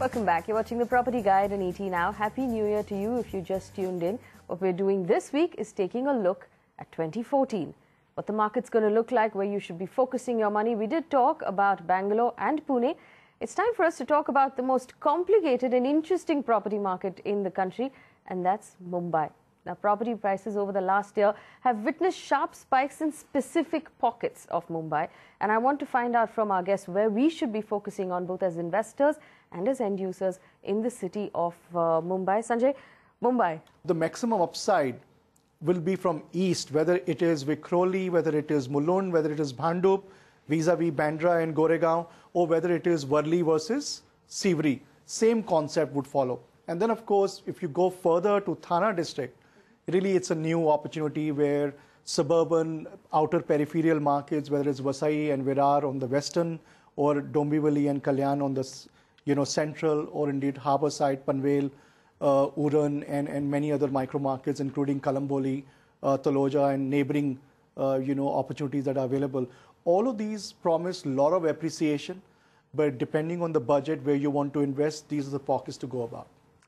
Welcome back. You're watching the Property Guide on ET Now. Happy New Year to you if you just tuned in. What we're doing this week is taking a look at 2014. What the market's going to look like, where you should be focusing your money. We did talk about Bangalore and Pune. It's time for us to talk about the most complicated and interesting property market in the country, and that's Mumbai. Now, property prices over the last year have witnessed sharp spikes in specific pockets of Mumbai. And I want to find out from our guests where we should be focusing on both as investors and as end users in the city of Mumbai. Sanjay, Mumbai. The maximum upside will be from east, whether it is Vikhroli, whether it is Mulund, whether it is Bhandup, vis-a-vis Bandra and Goregaon, or whether it is Worli versus Sivri. Same concept would follow. And then, of course, if you go further to Thana district, really it's a new opportunity where suburban outer peripheral markets, whether it's Vasai and Virar on the western, or Dombivli and Kalyan on the central, or indeed harbour side, Panvel, Uran, and many other micro markets, including Kalamboli, Taloja, and neighboring opportunities that are available. All of these promise a lot of appreciation, but depending on the budget where you want to invest, these are the pockets to go about.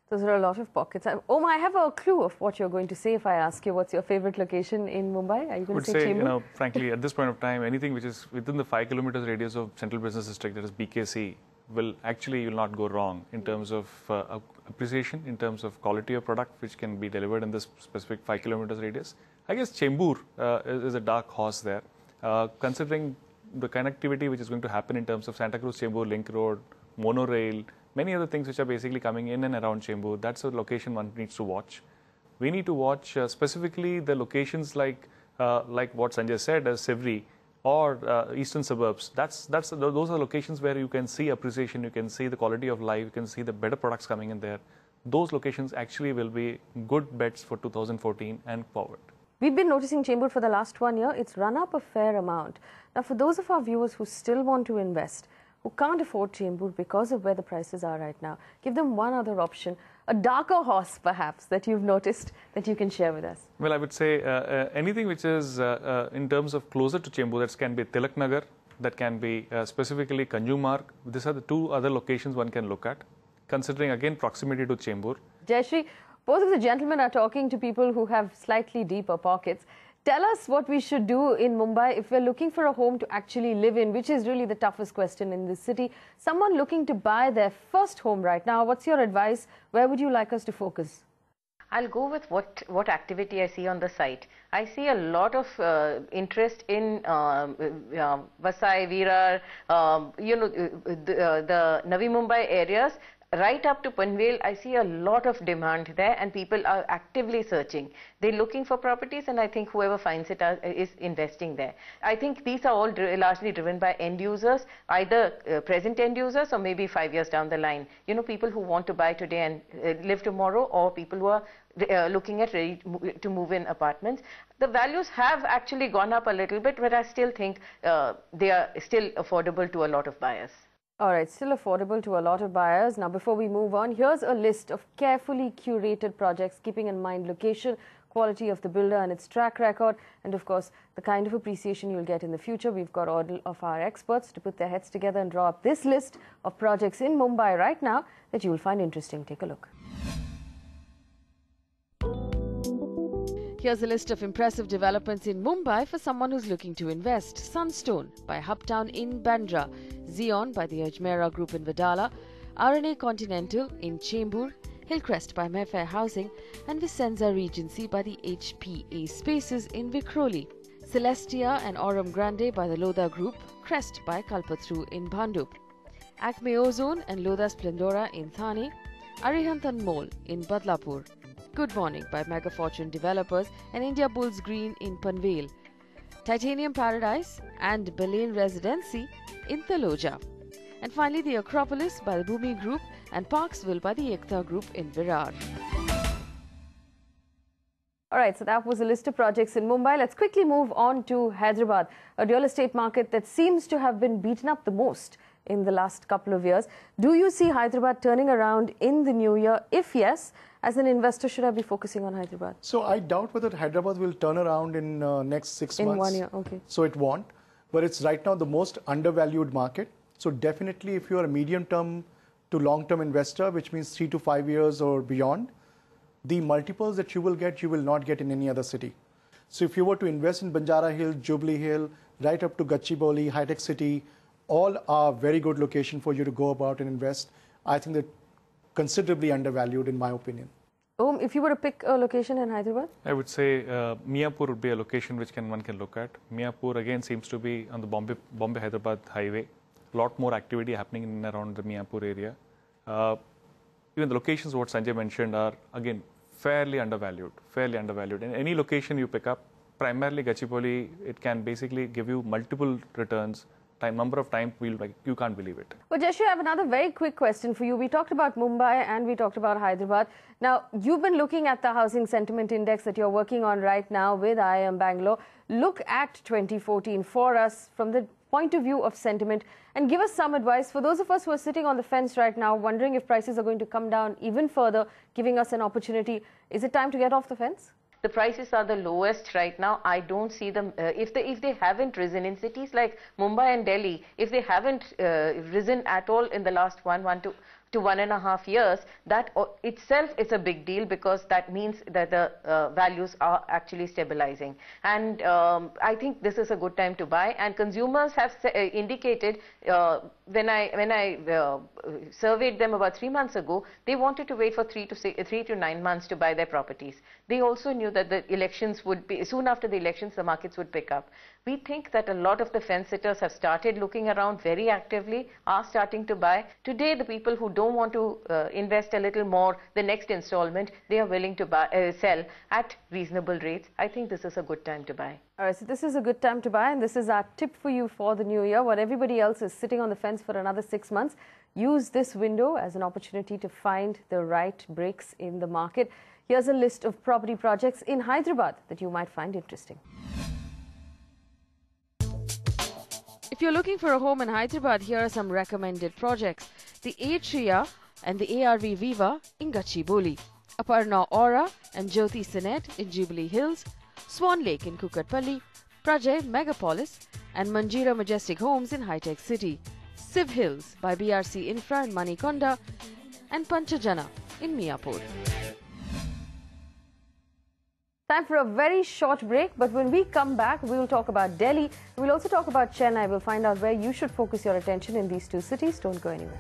Those are a lot of pockets. I have a clue of what you're going to say if I ask you what's your favorite location in Mumbai. Are you going to say Chembur? Frankly, at this point of time, anything which is within the 5 kilometers radius of Central Business District, that is BKC, will not go wrong in terms of appreciation, in terms of quality of product which can be delivered in this specific 5 kilometers radius. I guess Chembur is a dark horse there, considering the connectivity which is going to happen in terms of Santa Cruz-Chembur Link Road, monorail, many other things which are basically coming in and around Chembur. That's a location one needs to watch. We need to watch specifically the locations like what Sanjay said as Sivri or eastern suburbs. Those are locations where you can see appreciation, you can see the quality of life, you can see the better products coming in there. Those locations actually will be good bets for 2014 and forward. We've been noticing Chembur for the last 1 year. It's run up a fair amount. Now, for those of our viewers who still want to invest, who can't afford Chembur because of where the prices are right now, give them one other option, a darker horse perhaps that you've noticed that you can share with us. Well, I would say anything which is in terms of closer to Chembur, that can be Tilak Nagar, that can be specifically Kanjumarg. These are the 2 other locations one can look at, considering again proximity to Chembur. Jayashree, both of the gentlemen are talking to people who have slightly deeper pockets. Tell us what we should do in Mumbai if we're looking for a home to actually live in, which is really the toughest question in this city. Someone looking to buy their first home right now, what's your advice? Where would you like us to focus? I'll go with what activity I see on the site. I see a lot of interest in Vasai, Virar, the Navi Mumbai areas. Right up to Panvel, I see a lot of demand there, and people are actively searching. They're looking for properties, and I think whoever finds it is investing there. I think these are all largely driven by end users, either present end users or maybe 5 years down the line. People who want to buy today and live tomorrow, or people who are looking at ready to move in apartments. The values have actually gone up a little bit, but I still think they are still affordable to a lot of buyers. All right, still affordable to a lot of buyers. Now, before we move on, here's a list of carefully curated projects, keeping in mind location, quality of the builder and its track record, and of course, the kind of appreciation you'll get in the future. We've got all of our experts to put their heads together and draw up this list of projects in Mumbai right now that you'll find interesting. Take a look. Here's a list of impressive developments in Mumbai for someone who's looking to invest. Sunstone by Hubtown in Bandra, Zion by the Ajmera Group in Vidala, RNA Continental in Chembur, Hillcrest by Mayfair Housing, and Vicenza Regency by the HPA Spaces in Vikhroli. Celestia and Aurum Grande by the Lodha Group, Crest by Kalpatru in Bhandup, Acme Ozone and Lodha Splendora in Thane, Arihantan Mall in Badlapur, Good Morning by Mega Fortune Developers and India Bulls Green in Panvel, Titanium Paradise and Belaine Residency in Taloja, and finally the Acropolis by the Bhumi Group and Parksville by the Ekta Group in Virar. All right, so that was a list of projects in Mumbai. Let's quickly move on to Hyderabad, a real estate market that seems to have been beaten up the most in the last couple of years. Do you see Hyderabad turning around in the new year? If yes, as an investor, should I be focusing on Hyderabad? So I doubt whether Hyderabad will turn around in next 6 months. In 1 year, okay. So it won't. But it's right now the most undervalued market. So definitely if you are a medium-term to long-term investor, which means 3 to 5 years or beyond, the multiples that you will get, you will not get in any other city. So if you were to invest in Banjara Hills, Jubilee Hill, right up to Gachibowli, High-Tech City, all are very good location for you to go about and invest. I think they're considerably undervalued in my opinion. If you were to pick a location in Hyderabad? I would say Miapur would be a location which one can look at. Miapur again seems to be on the Bombay-Hyderabad highway. A lot more activity happening in and around the Miapur area. Even the locations what Sanjay mentioned are again fairly undervalued. And any location you pick up, primarily Gachibowli, it can basically give you multiple returns. Number of times you can't believe it. Well, Jeshu, I have another very quick question for you. We talked about Mumbai and we talked about Hyderabad. Now, you've been looking at the housing sentiment index that you're working on right now with IIM Bangalore. Look at 2014 for us from the point of view of sentiment and give us some advice for those of us who are sitting on the fence right now, wondering if prices are going to come down even further, giving us an opportunity. Is it time to get off the fence? The prices are the lowest right now. I don't see them, if they haven't risen in cities like Mumbai and Delhi, if they haven't risen at all in the last 1 to 1.5 years, that itself is a big deal, because that means that the values are actually stabilizing. And I think this is a good time to buy. And consumers have indicated, when I surveyed them about 3 months ago, they wanted to wait for 3 to 9 months to buy their properties. They also knew that the elections would be, soon after the elections, the markets would pick up. We think that a lot of the fence sitters have started looking around very actively, are starting to buy. Today, the people who don't want to invest a little more, the next installment, they are willing to sell at reasonable rates. I think this is a good time to buy. All right, so this is a good time to buy, and this is our tip for you for the new year. While everybody else is sitting on the fence for another 6 months, use this window as an opportunity to find the right breaks in the market. Here's a list of property projects in Hyderabad that you might find interesting. If you're looking for a home in Hyderabad, here are some recommended projects. The Atria and the ARV Viva in Gachibowli, Aparna Aura and Jyoti Sinet in Jubilee Hills, Swan Lake in Kukatpalli, Prajay Megapolis and Manjeera Majestic Homes in High-Tech City, Civ Hills by BRC Infra in Manikonda and Panchajana in Miapur. Time for a very short break, but when we come back, we will talk about Delhi. We'll also talk about Chennai. We'll find out where you should focus your attention in these two cities. Don't go anywhere.